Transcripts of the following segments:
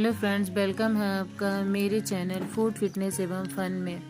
Hello friends, welcome है आपका मेरे चैनल फूड फिटनेस एवं फन में।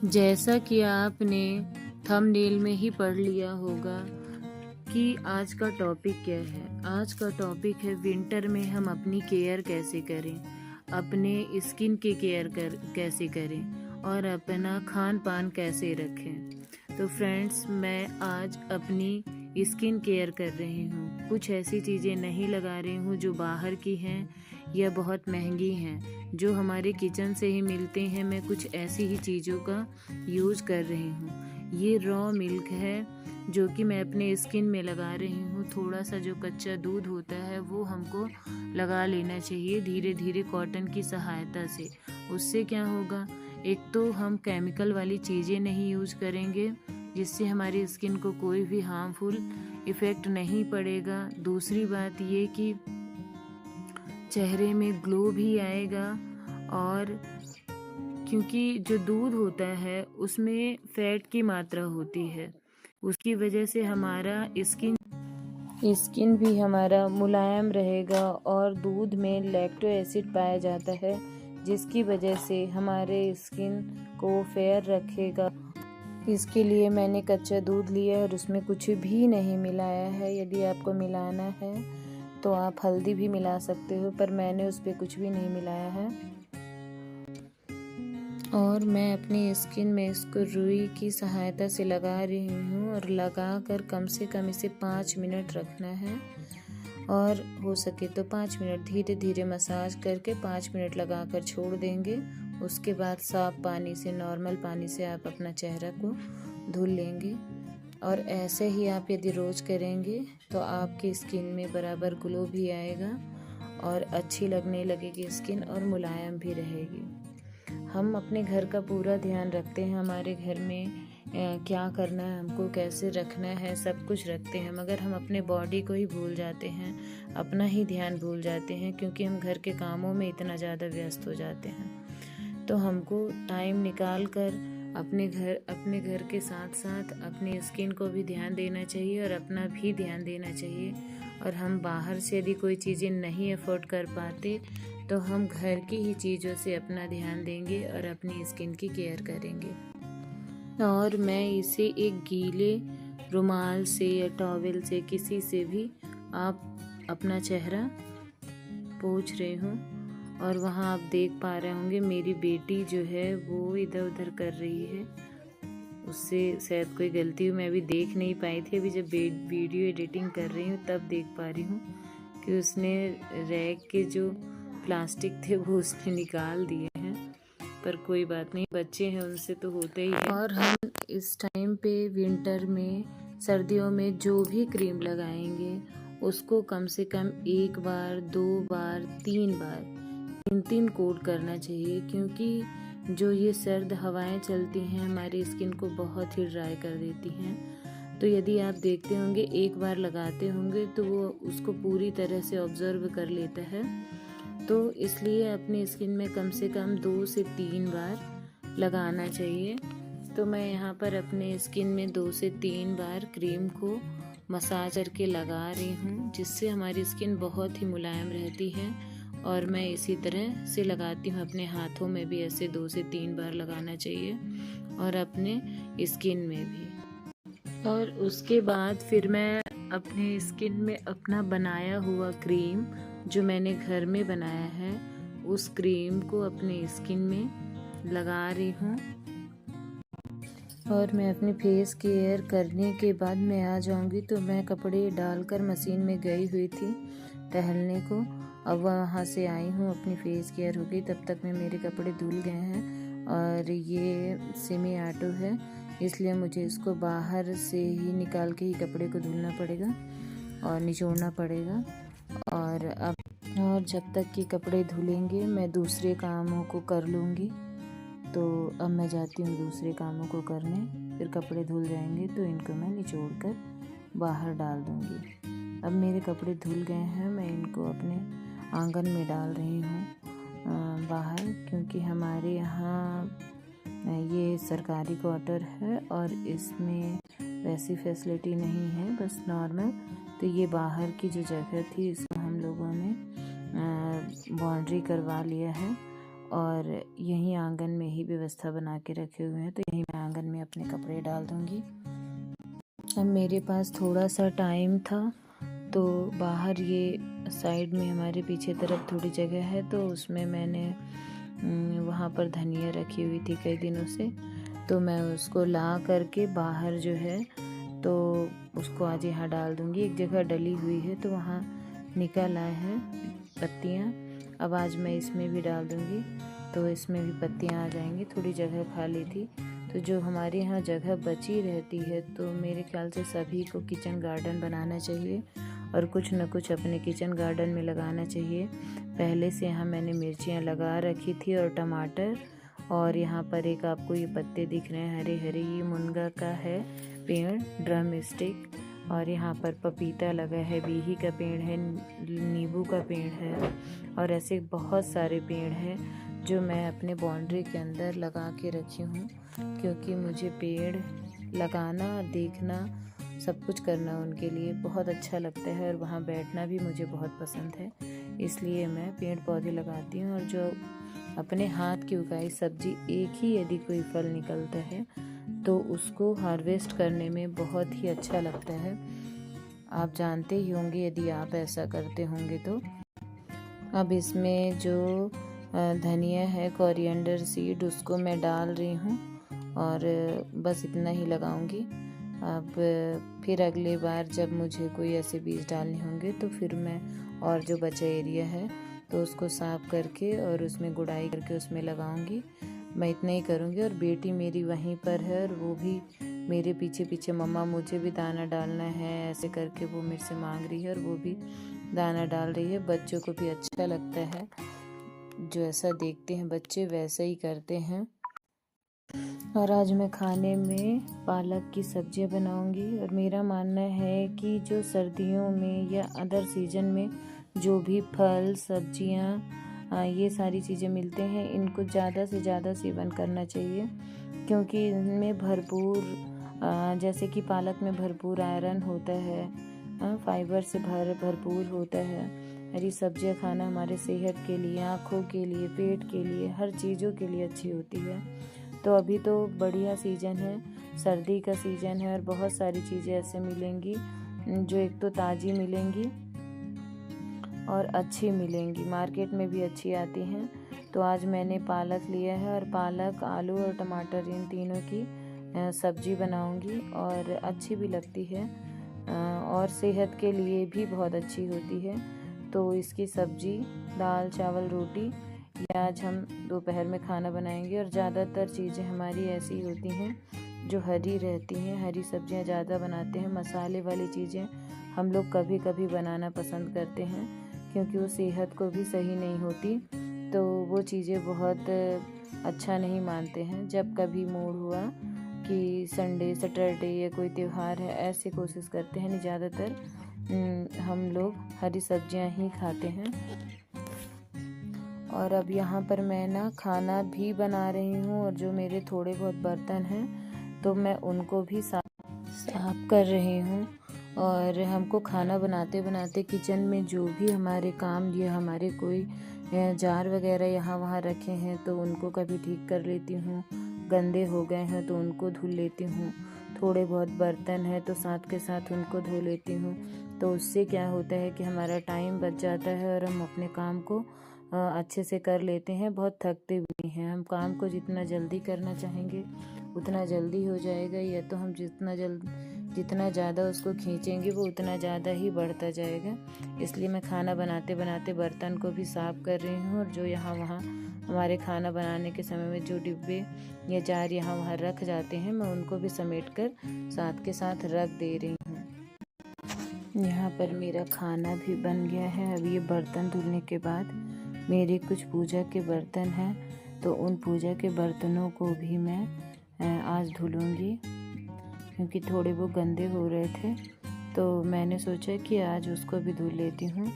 जैसा कि आपने थंबनेल में ही पढ़ लिया होगा कि आज का टॉपिक क्या है। आज का टॉपिक है विंटर में हम अपनी केयर कैसे करें, अपने स्किन की केयर कैसे करें और अपना खान पान कैसे रखें। तो फ्रेंड्स, मैं आज अपनी स्किन केयर कर रही हूँ। कुछ ऐसी चीज़ें नहीं लगा रही हूँ जो बाहर की हैं या बहुत महंगी हैं, जो हमारे किचन से ही मिलते हैं। मैं कुछ ऐसी ही चीज़ों का यूज़ कर रही हूँ। ये रॉ मिल्क है जो कि मैं अपने स्किन में लगा रही हूँ। थोड़ा सा जो कच्चा दूध होता है वो हमको लगा लेना चाहिए धीरे धीरे कॉटन की सहायता से। उससे क्या होगा, एक तो हम केमिकल वाली चीज़ें नहीं यूज़ करेंगे जिससे हमारी स्किन को कोई भी हार्मफुल इफ़ेक्ट नहीं पड़ेगा। दूसरी बात ये कि चेहरे में ग्लो भी आएगा, और क्योंकि जो दूध होता है उसमें फैट की मात्रा होती है, उसकी वजह से हमारा स्किन भी हमारा मुलायम रहेगा। और दूध में लैक्टो एसिड पाया जाता है जिसकी वजह से हमारे स्किन को फेयर रखेगा। इसके लिए मैंने कच्चा दूध लिया और उसमें कुछ भी नहीं मिलाया है। यदि आपको मिलाना है तो आप हल्दी भी मिला सकते हो, पर मैंने उस पर कुछ भी नहीं मिलाया है। और मैं अपनी स्किन में इसको रुई की सहायता से लगा रही हूँ, और लगाकर कम से कम इसे 5 मिनट रखना है। और हो सके तो 5 मिनट धीरे धीरे मसाज करके 5 मिनट लगाकर छोड़ देंगे। उसके बाद साफ पानी से, नॉर्मल पानी से आप अपना चेहरा को धुल लेंगे। और ऐसे ही आप यदि रोज़ करेंगे तो आपकी स्किन में बराबर ग्लो भी आएगा और अच्छी लगने लगेगी स्किन, और मुलायम भी रहेगी। हम अपने घर का पूरा ध्यान रखते हैं। हमारे घर में क्या करना है, हमको कैसे रखना है, सब कुछ रखते हैं, मगर हम अपने बॉडी को ही भूल जाते हैं, अपना ही ध्यान भूल जाते हैं, क्योंकि हम घर के कामों में इतना ज़्यादा व्यस्त हो जाते हैं। तो हमको टाइम निकाल कर अपने घर के साथ साथ अपनी स्किन को भी ध्यान देना चाहिए और अपना भी ध्यान देना चाहिए। और हम बाहर से यदि कोई चीज़ें नहीं अफोर्ड कर पाते तो हम घर की ही चीज़ों से अपना ध्यान देंगे और अपनी स्किन की केयर करेंगे। और मैं इसे एक गीले रुमाल से या टॉवेल से, किसी से भी आप अपना चेहरा पोंछ रही हूँ। और वहाँ आप देख पा रहे होंगे मेरी बेटी जो है वो इधर उधर कर रही है। उससे शायद कोई गलती हुई, मैं अभी देख नहीं पाई थी। अभी जब वीडियो एडिटिंग कर रही हूँ तब देख पा रही हूँ कि उसने रैक के जो प्लास्टिक थे वो उसने निकाल दिए हैं। पर कोई बात नहीं, बच्चे हैं, उनसे तो होते ही है। और हम इस टाइम पे विंटर में, सर्दियों में जो भी क्रीम लगाएंगे उसको कम से कम 1 बार, 2 बार, 3 बार, 3 कोट करना चाहिए। क्योंकि जो ये सर्द हवाएं चलती हैं हमारी स्किन को बहुत ही ड्राई कर देती हैं। तो यदि आप देखते होंगे, एक बार लगाते होंगे तो वो उसको पूरी तरह से ऑब्जर्व कर लेता है। तो इसलिए अपनी स्किन में कम से कम 2 से 3 बार लगाना चाहिए। तो मैं यहाँ पर अपने स्किन में 2 से 3 बार क्रीम को मसाज करके लगा रही हूँ, जिससे हमारी स्किन बहुत ही मुलायम रहती है। और मैं इसी तरह से लगाती हूँ अपने हाथों में भी, ऐसे 2 से 3 बार लगाना चाहिए, और अपने स्किन में भी। और उसके बाद फिर मैं अपने स्किन में अपना बनाया हुआ क्रीम, जो मैंने घर में बनाया है, उस क्रीम को अपने स्किन में लगा रही हूँ। और मैं अपनी फेस केयर करने के बाद मैं आ जाऊँगी तो मैं कपड़े डालकर मशीन में गई हुई थी टहलने को। अब वहाँ से आई हूँ, अपनी फेस केयर हो गई, तब तक में मेरे कपड़े धुल गए हैं। और ये सेमी ऑटो है, इसलिए मुझे इसको बाहर से ही निकाल के ही कपड़े को धुलना पड़ेगा और निचोड़ना पड़ेगा। और जब तक कि कपड़े धुलेंगे मैं दूसरे कामों को कर लूँगी। तो अब मैं जाती हूँ दूसरे कामों को करने, फिर कपड़े धुल जाएंगे तो इनको मैं निचोड़ कर बाहर डाल दूँगी। अब मेरे कपड़े धुल गए हैं, मैं इनको अपने आंगन में डाल रही हूँ। बाहर, क्योंकि हमारे यहाँ ये सरकारी क्वार्टर है और इसमें वैसी फैसिलिटी नहीं है, बस नॉर्मल। तो ये बाहर की जो जगह थी इसको हम लोगों ने बाउंड्री करवा लिया है और यहीं आंगन में ही व्यवस्था बना के रखे हुए हैं। तो यहीं मैं आंगन में अपने कपड़े डाल दूँगी। अब मेरे पास थोड़ा सा टाइम था तो बाहर ये साइड में हमारे पीछे तरफ थोड़ी जगह है, तो उसमें मैंने वहाँ पर धनिया रखी हुई थी कई दिनों से, तो मैं उसको ला करके बाहर जो है तो उसको आज यहाँ डाल दूँगी। एक जगह डली हुई है तो वहाँ निकल आए हैं पत्तियाँ, अब आज मैं इसमें भी डाल दूँगी तो इसमें भी पत्तियाँ आ जाएंगी। थोड़ी जगह खाली थी तो जो हमारे यहाँ जगह बची रहती है तो मेरे ख्याल से सभी को किचन गार्डन बनाना चाहिए और कुछ न कुछ अपने किचन गार्डन में लगाना चाहिए। पहले से यहाँ मैंने मिर्चियाँ लगा रखी थी और टमाटर, और यहाँ पर एक आपको ये पत्ते दिख रहे हैं हरे हरे, ये मुनगा का है पेड़, ड्रम स्टिक, और यहाँ पर पपीता लगा है, बीही का पेड़ है, नींबू का पेड़ है, और ऐसे बहुत सारे पेड़ हैं जो मैं अपने बाउंड्री के अंदर लगा के रखी हूँ, क्योंकि मुझे पेड़ लगाना, देखना, सब कुछ करना उनके लिए बहुत अच्छा लगता है और वहाँ बैठना भी मुझे बहुत पसंद है। इसलिए मैं पेड़ पौधे लगाती हूँ, और जो अपने हाथ की उगाई सब्जी एक ही यदि कोई फल निकलता है तो उसको हार्वेस्ट करने में बहुत ही अच्छा लगता है। आप जानते ही होंगे यदि आप ऐसा करते होंगे तो। अब इसमें जो धनिया है, कोरिएंडर सीड, उसको मैं डाल रही हूँ और बस इतना ही लगाऊंगी। अब फिर अगली बार जब मुझे कोई ऐसे बीज डालने होंगे तो फिर मैं और जो बचा एरिया है तो उसको साफ़ करके और उसमें गुड़ाई करके उसमें लगाऊंगी। मैं इतना ही करूँगी। और बेटी मेरी वहीं पर है और वो भी मेरे पीछे पीछे, मम्मा मुझे भी दाना डालना है, ऐसे करके वो मेरे से मांग रही है और वो भी दाना डाल रही है। बच्चों को भी अच्छा लगता है, जो ऐसा देखते हैं बच्चे वैसा ही करते हैं। और आज मैं खाने में पालक की सब्जियां बनाऊंगी। और मेरा मानना है कि जो सर्दियों में या अदर सीजन में जो भी फल, सब्जियां, ये सारी चीज़ें मिलते हैं, इनको ज़्यादा से ज़्यादा सेवन करना चाहिए, क्योंकि इनमें भरपूर, जैसे कि पालक में भरपूर आयरन होता है, फाइबर से भरपूर होता है। हरी सब्जियां खाना हमारे सेहत के लिए, आँखों के लिए, पेट के लिए, हर चीज़ों के लिए अच्छी होती है। तो अभी तो बढ़िया सीज़न है, सर्दी का सीज़न है और बहुत सारी चीज़ें ऐसे मिलेंगी जो एक तो ताज़ी मिलेंगी और अच्छी मिलेंगी, मार्केट में भी अच्छी आती हैं। तो आज मैंने पालक लिया है और पालक, आलू और टमाटर, इन तीनों की सब्जी बनाऊंगी और अच्छी भी लगती है और सेहत के लिए भी बहुत अच्छी होती है। तो इसकी सब्जी, दाल, चावल, रोटी, ये आज हम दोपहर में खाना बनाएंगे। और ज़्यादातर चीज़ें हमारी ऐसी होती हैं जो हरी रहती हैं, हरी सब्जियां ज़्यादा बनाते हैं। मसाले वाली चीज़ें हम लोग कभी कभी बनाना पसंद करते हैं, क्योंकि वो सेहत को भी सही नहीं होती, तो वो चीज़ें बहुत अच्छा नहीं मानते हैं। जब कभी मूड हुआ कि संडे, सैटरडे या कोई त्यौहार है, ऐसे कोशिश करते हैं, नहीं ज़्यादातर हम लोग हरी सब्जियां ही खाते हैं। और अब यहाँ पर मैं ना खाना भी बना रही हूँ, और जो मेरे थोड़े बहुत बर्तन हैं तो मैं उनको भी साफ कर रही हूँ। और हमको खाना बनाते बनाते किचन में जो भी हमारे काम, या हमारे कोई जार वगैरह यहाँ वहाँ रखे हैं तो उनको कभी ठीक कर लेती हूँ, गंदे हो गए हैं तो उनको धुल लेती हूँ, थोड़े बहुत बर्तन है तो साथ के साथ उनको धो लेती हूँ। तो उससे क्या होता है कि हमारा टाइम बच जाता है और हम अपने काम को अच्छे से कर लेते हैं, बहुत थकते भी हैं। हम काम को जितना जल्दी करना चाहेंगे उतना जल्दी हो जाएगा, या तो हम जितना ज़्यादा उसको खींचेंगे वो उतना ज़्यादा ही बढ़ता जाएगा। इसलिए मैं खाना बनाते बनाते बर्तन को भी साफ़ कर रही हूँ, और जो यहाँ वहाँ हमारे खाना बनाने के समय में जो डिब्बे या जार यहाँ वहाँ रख जाते हैं, मैं उनको भी समेट कर साथ के साथ रख दे रही हूँ। यहाँ पर मेरा खाना भी बन गया है। अब ये बर्तन धुलने के बाद मेरे कुछ पूजा के बर्तन हैं, तो उन पूजा के बर्तनों को भी मैं आज धुलूँगी, क्योंकि थोड़े वो गंदे हो रहे थे, तो मैंने सोचा कि आज उसको भी धुल लेती हूँ।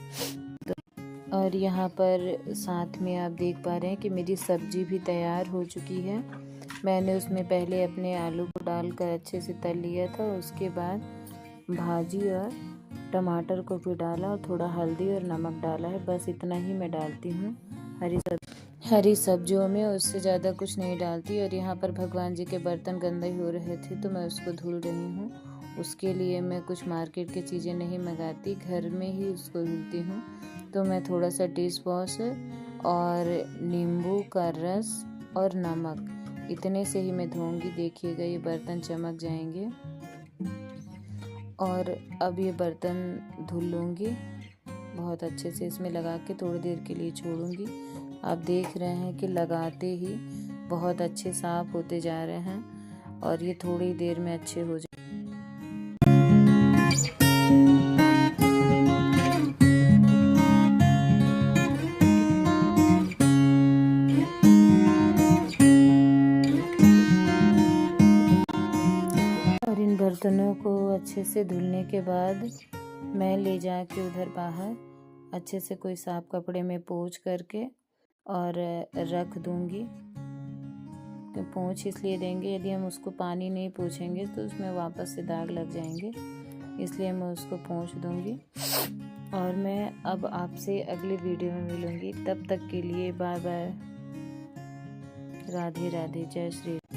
तो और यहाँ पर साथ में आप देख पा रहे हैं कि मेरी सब्ज़ी भी तैयार हो चुकी है। मैंने उसमें पहले अपने आलू को डालकर अच्छे से तल लिया था, उसके बाद भाजी और टमाटर को भी डाला और थोड़ा हल्दी और नमक डाला है। बस इतना ही मैं डालती हूँ हरी सब्जियों में, उससे ज़्यादा कुछ नहीं डालती। और यहाँ पर भगवान जी के बर्तन गंदे हो रहे थे तो मैं उसको धुल रही हूँ। उसके लिए मैं कुछ मार्केट की चीज़ें नहीं मंगाती, घर में ही उसको धुलती हूँ। तो मैं थोड़ा सा डिश वॉश और नींबू का रस और नमक, इतने से ही मैं धोऊंगी। देखिएगा ये बर्तन चमक जाएंगे। और अब ये बर्तन धुल लूँगी बहुत अच्छे से, इसमें लगा के थोड़ी देर के लिए छोड़ूंगी। आप देख रहे हैं कि लगाते ही बहुत अच्छे साफ़ होते जा रहे हैं और ये थोड़ी देर में अच्छे हो जाए। और इन बर्तनों को अच्छे से धुलने के बाद मैं ले जाके उधर बाहर अच्छे से कोई साफ कपड़े में पोंछ करके और रख दूंगी। पोंछ इसलिए देंगे, यदि हम उसको पानी नहीं पोंछेंगे तो उसमें वापस से दाग लग जाएंगे, इसलिए मैं उसको पोंछ दूंगी। और मैं अब आपसे अगले वीडियो में मिलूंगी, तब तक के लिए बाय बाय, राधे राधे, जय श्री।